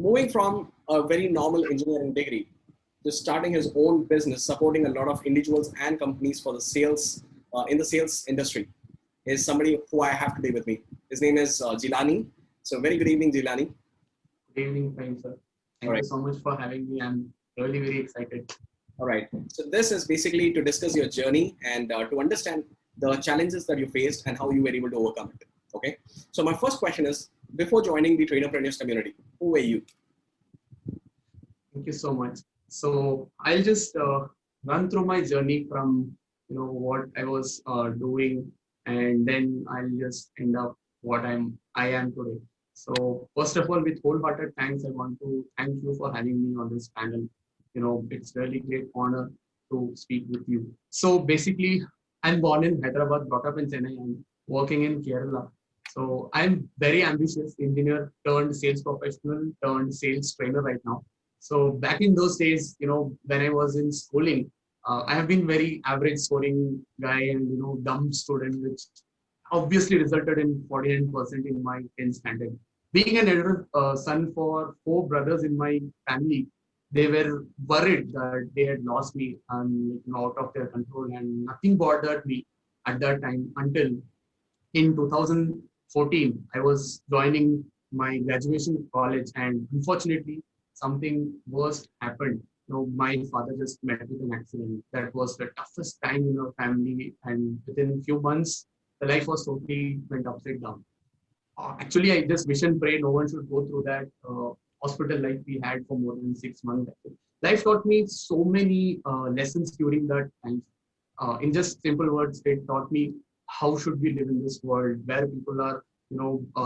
moving from a very normal engineering degree to starting his own business, supporting a lot of individuals and companies for the sales in the sales industry, is somebody who I have today with me. His name is Jeelani. So very good evening, Jeelani. Good evening, fine, sir. Thank you so much for having me. I'm really very excited. All right. So this is basically to discuss your journey and to understand the challenges that you faced and how you were able to overcome it. Okay. So my first question is, before joining the Trainerpreneurs community, who were you? Thank you so much. So I'll just run through my journey from what I was doing, and then I'll just end up what I am today. So first of all, with wholehearted thanks, I want to thank you for having me on this panel. It's really great honor to speak with you. So basically, I'm born in Hyderabad, brought up in Chennai, and working in Kerala. So I'm very ambitious engineer turned sales professional turned sales trainer right now. So back in those days, when I was in schooling, I have been very average scoring guy and dumb student, which obviously resulted in 49% in my 10th standard. Being an elder son for 4 brothers in my family, they were worried that they had lost me and out of their control, and nothing bothered me at that time until in 2014 I was joining my graduation college, and unfortunately something worst happened. My father just met with an accident. That was the toughest time in our family, and within a few months the life was totally went upside down. Actually, I just wish and pray no one should go through that hospital life we had for more than 6 months. Life taught me so many lessons during that time. In just simple words, it taught me how should we live in this world where people are,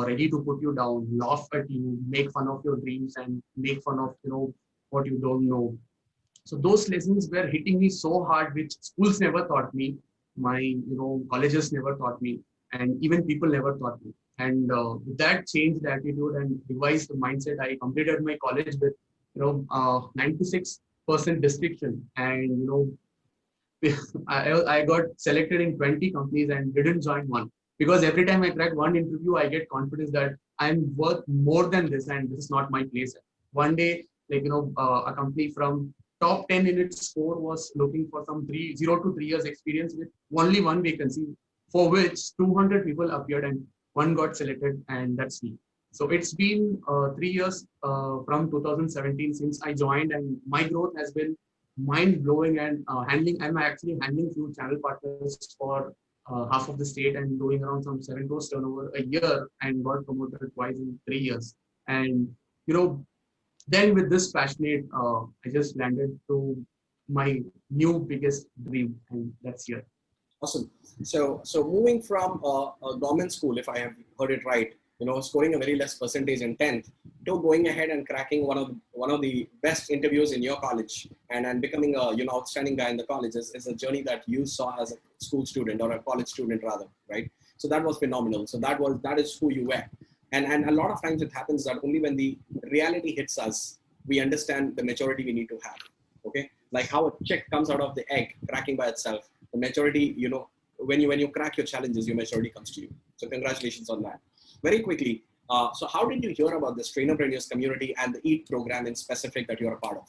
ready to put you down, laugh at you, make fun of your dreams, and make fun of, what you don't know. So those lessons were hitting me so hard, which schools never taught me, my, colleges never taught me, and even people never taught me. And with that changed the attitude and revised the mindset, I completed my college with 96% distinction, and I got selected in 20 companies and didn't join one, because every time I crack one interview, I get confidence that I'm worth more than this and this is not my place. One day, a company from top 10 in its score was looking for some 0 to 3 years experience with only one vacancy, for which 200 people appeared and one got selected, and that's me. So it's been 3 years from 2017 since I joined, and my growth has been mind-blowing. And I'm actually handling few channel partners for half of the state and doing around some 7 crores turnover a year, and got promoted twice in 3 years. And then with this passionate, I just landed to my new biggest dream, and that's here. Awesome. So moving from a government school, if I have heard it right, scoring a very less percentage in 10th, to going ahead and cracking one of the best interviews in your college and becoming a outstanding guy in the college is a journey that you saw as a school student, or a college student rather, right? So that was phenomenal. So that is who you were. And a lot of times it happens that only when the reality hits us, we understand the maturity we need to have. Okay, like how a chick comes out of the egg cracking by itself. The maturity, when you crack your challenges, your maturity comes to you. So congratulations on that. Very quickly, so how did you hear about this Trainerpreneurs community and the EAT program in specific that you're a part of?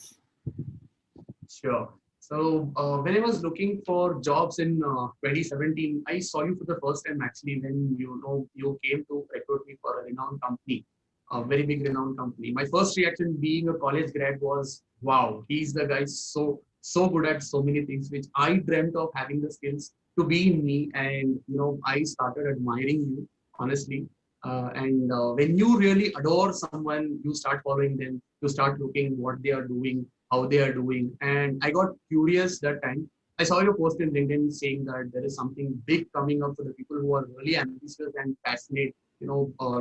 Sure. So when I was looking for jobs in 2017, I saw you for the first time actually when you came to recruit me for a renowned company, a very big renowned company. My first reaction being a college grad was, wow, he's the guy so good at so many things, which I dreamt of having the skills to be in me. And, I started admiring you, honestly. And when you really adore someone, you start following them, you start looking what they are doing, how they are doing. And I got curious that time. I saw your post in LinkedIn saying that there is something big coming up for the people who are really ambitious and passionate.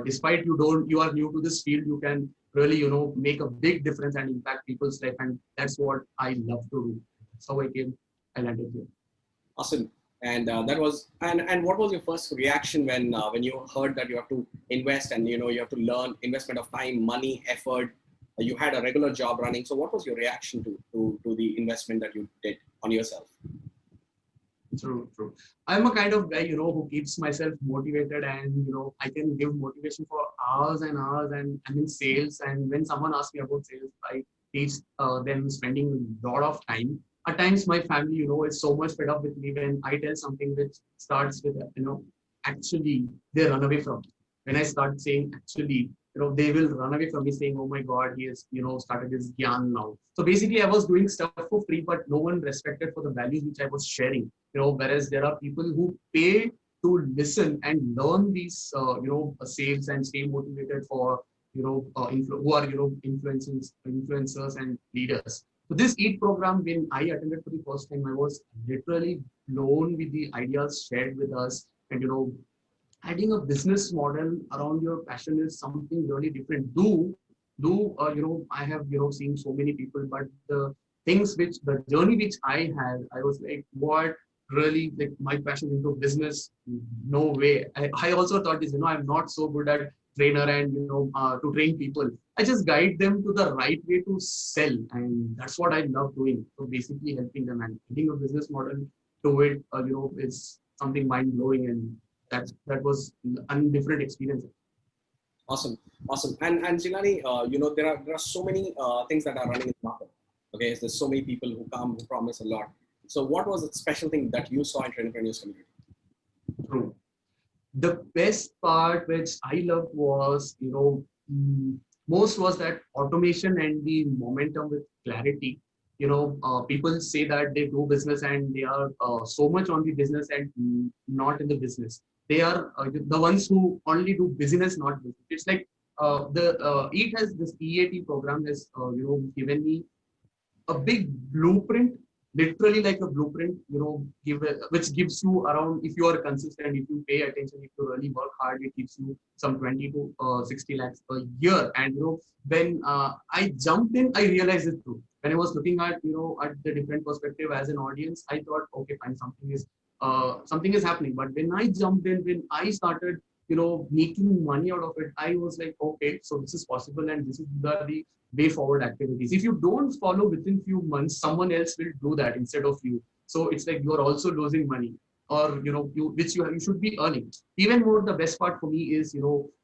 Despite you are new to this field, you can really, make a big difference and impact people's life. And that's what I love to do. So I landed here. Awesome. And that was, and what was your first reaction when you heard that you have to invest and you have to learn investment of time, money, effort? You had a regular job running. So what was your reaction to the investment that you did on yourself? True, true. I'm a kind of guy, who keeps myself motivated, and I can give motivation for hours and hours, and I'm in sales. And when someone asks me about sales, I teach them spending a lot of time. At times, my family, is so much fed up with me when I tell something which starts with, actually, they run away from me. When I start saying actually, they will run away from me saying, oh my God, he has, started his gyan now. So basically, I was doing stuff for free, but no one respected for the values which I was sharing. Whereas there are people who pay to listen and learn these, sales and stay motivated for, who are, influencers and leaders. So this EAT program, when I attended for the first time, I was literally blown with the ideas shared with us. And, adding a business model around your passion is something really different. I have, seen so many people, but the journey which I had, I was like, what really, like my passion into business? No way. I also thought this, I'm not so good at trainer and, to train people. I just guide them to the right way to sell. And that's what I love doing. So basically helping them and getting a business model to it, is something mind blowing. And that was a different experience. Awesome, awesome. And Jeelani, there are so many things that are running in the market. Okay, there's so many people who come who promise a lot. So what was the special thing that you saw in Trainerpreneurs Community? True. The best part which I loved was, most was that automation and the momentum with clarity. People say that they do business and they are so much on the business and not in the business. They are the ones who only do business, not business. It's like it has this EAT program has given me a big blueprint, literally like a blueprint, which gives you around, if you are consistent, if you pay attention, if you really work hard, it gives you some 20 to 60 lakhs a year. And when I jumped in, I realized it too. When I was looking at at the different perspective as an audience, I thought, okay, fine, something is happening. But when I jumped in, when I started making money out of it, I was like, okay, so this is possible, and this is the way forward activities. If you don't follow within few months, someone else will do that instead of you. So it's like you're also losing money, or you should be earning. Even more, the best part for me is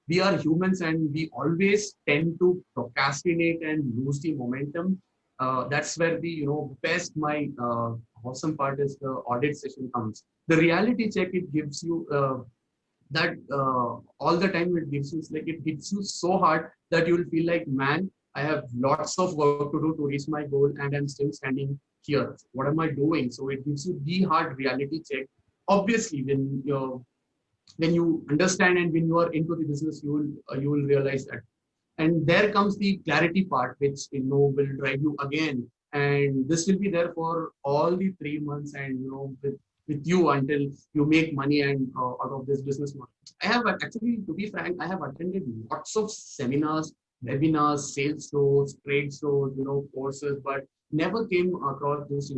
we are humans and we always tend to procrastinate and lose the momentum. That's where the best my awesome part is the audit session comes. The reality check it gives you. That all the time it gives you, it's like it hits you so hard that you will feel like, man, I have lots of work to do to reach my goal and I'm still standing here. What am I doing? So it gives you the hard reality check. Obviously, when you understand and when you are into the business, you will realize that. And there comes the clarity part, which will drive you again. And this will be there for all the 3 months, and with you until you make money and out of this business model. I have actually, to be frank, I have attended lots of seminars, webinars, sales shows, trade shows, courses, but never came across this,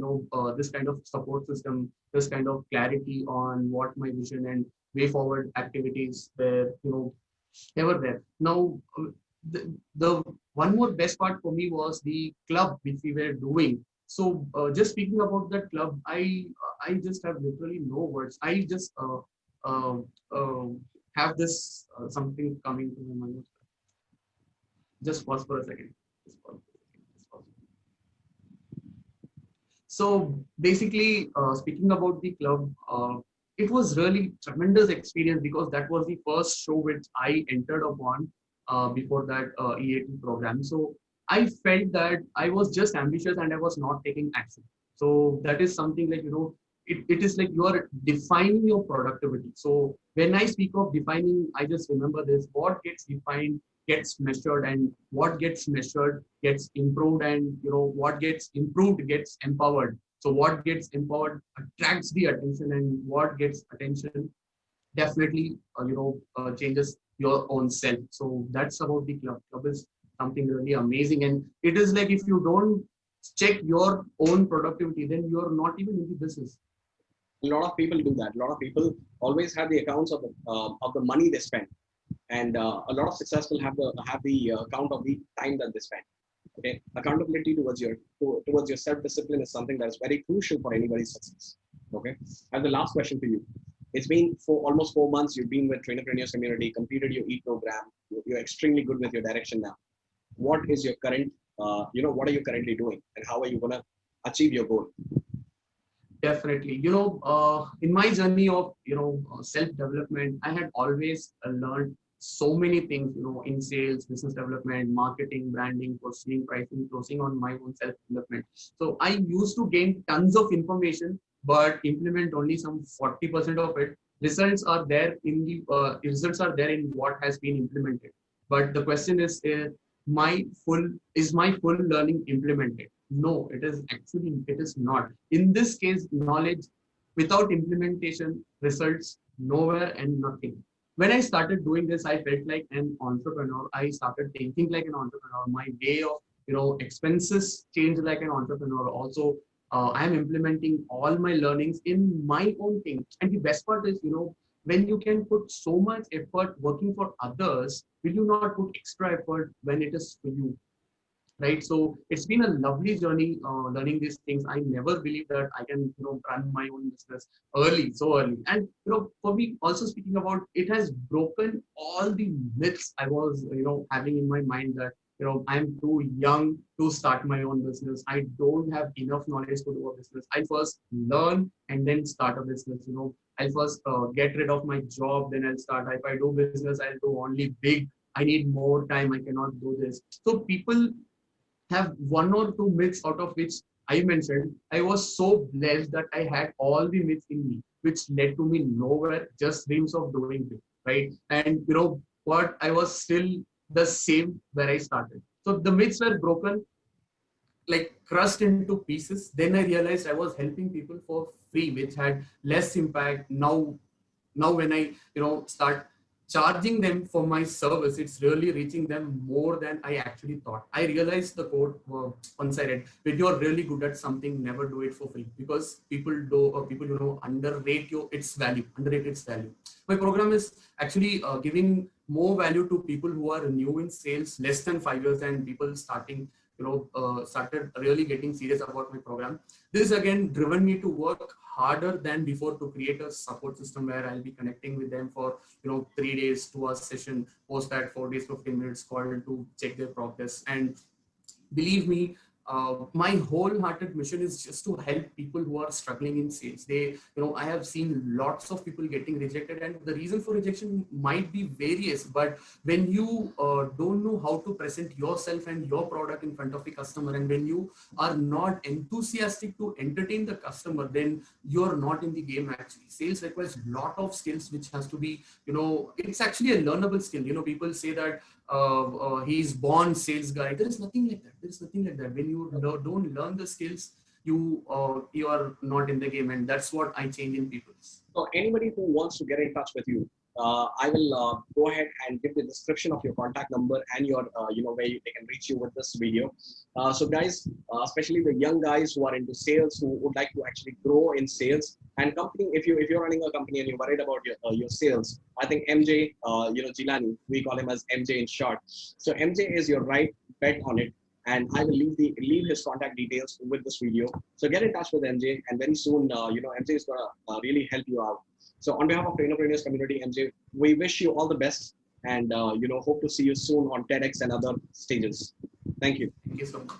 this kind of support system, this kind of clarity on what my vision and way forward activities were, ever there. Now, the one more best part for me was the club which we were doing. So just speaking about that club, I just have literally no words. I just uh, uh, have this something coming to my mind. Just pause for a second. Just pause. Just pause. So basically, speaking about the club, it was really tremendous experience because that was the first show which I entered upon before that EAT program. So I felt that I was just ambitious and I was not taking action. So that is something like, it is like you are defining your productivity. So when I speak of defining, I just remember this: what gets defined gets measured, and what gets measured gets improved, and what gets improved gets empowered. So what gets empowered attracts the attention, and what gets attention definitely changes your own self. So that's about the club is something really amazing, and it is like, if you don't check your own productivity, then you're not even in the business. A lot of people do that. A lot of people always have the accounts of the money they spend, and a lot of successful have the account of the time that they spend. Okay, accountability towards your self discipline is something that is very crucial for anybody's success. Okay. And the last question for you. It's been for almost 4 months. You've been with Trainerpreneurs Community, completed your e-program. You're extremely good with your direction now. What is your current, what are you currently doing and how are you going to achieve your goal? Definitely. In my journey of, self-development, I had always learned so many things, in sales, business development, marketing, branding, positioning, pricing, closing on my own self-development. So I used to gain tons of information, but implement only some 40% of it. Results are there in what has been implemented. But the question is, is my full learning implemented? No, it is not. In this case, knowledge without implementation results nowhere and nothing. When I started doing this, I felt like an entrepreneur. I started thinking like an entrepreneur. My way of expenses changed like an entrepreneur. Also, I am implementing all my learnings in my own thing. And the best part is, when you can put so much effort working for others, will you not put extra effort when it is for you? Right, so it's been a lovely journey learning these things. I never believed that I can run my own business so early. And for me, also speaking about, it has broken all the myths I was having in my mind, that I'm too young to start my own business, I don't have enough knowledge to do a business. I first learn and then start a business. I'll first get rid of my job, then I'll start. If I do business, I'll do only big. I need more time, I cannot do this. So people have one or two myths, out of which I mentioned. I was so blessed that I had all the myths in me, which led to me nowhere, just dreams of doing it, right? And what, I was still the same where I started. So the myths were broken, like crushed into pieces. Then I realized I was helping people for free, which had less impact. Now when I start charging them for my service, it's really reaching them more than I actually thought. I realized the quote once I read, when you're really good at something, never do it for free, because people underrate its value. My program is actually giving more value to people who are new in sales, less than 5 years, and people started really getting serious about my program. This again driven me to work harder than before to create a support system where I'll be connecting with them for 3 days, 2 hours session, post that 4 days, 15 minutes call to check their progress. And believe me, my wholehearted mission is just to help people who are struggling in sales. I have seen lots of people getting rejected, and the reason for rejection might be various. But when you don't know how to present yourself and your product in front of the customer, and when you are not enthusiastic to entertain the customer, then you're not in the game. Actually, sales requires a lot of skills, which has to be, it's actually a learnable skill. People say that he's born sales guy. There is nothing like that. There is nothing like that. When you don't learn the skills, you are not in the game, and that's what I change in people. So anybody who wants to get in touch with you, I will go ahead and give the description of your contact number and your, where they can reach you with this video. So guys, especially the young guys who are into sales, who would like to actually grow in sales and company, if you're running a company and you're worried about your sales, I think MJ, Jeelani, we call him as MJ in short. So MJ is your right bet on it. And I will leave his contact details with this video. So get in touch with MJ, and very soon, MJ is gonna really help you out. So on behalf of Trainerpreneurs Community, MJ, we wish you all the best, and hope to see you soon on TEDx and other stages. Thank you. Thank you so much.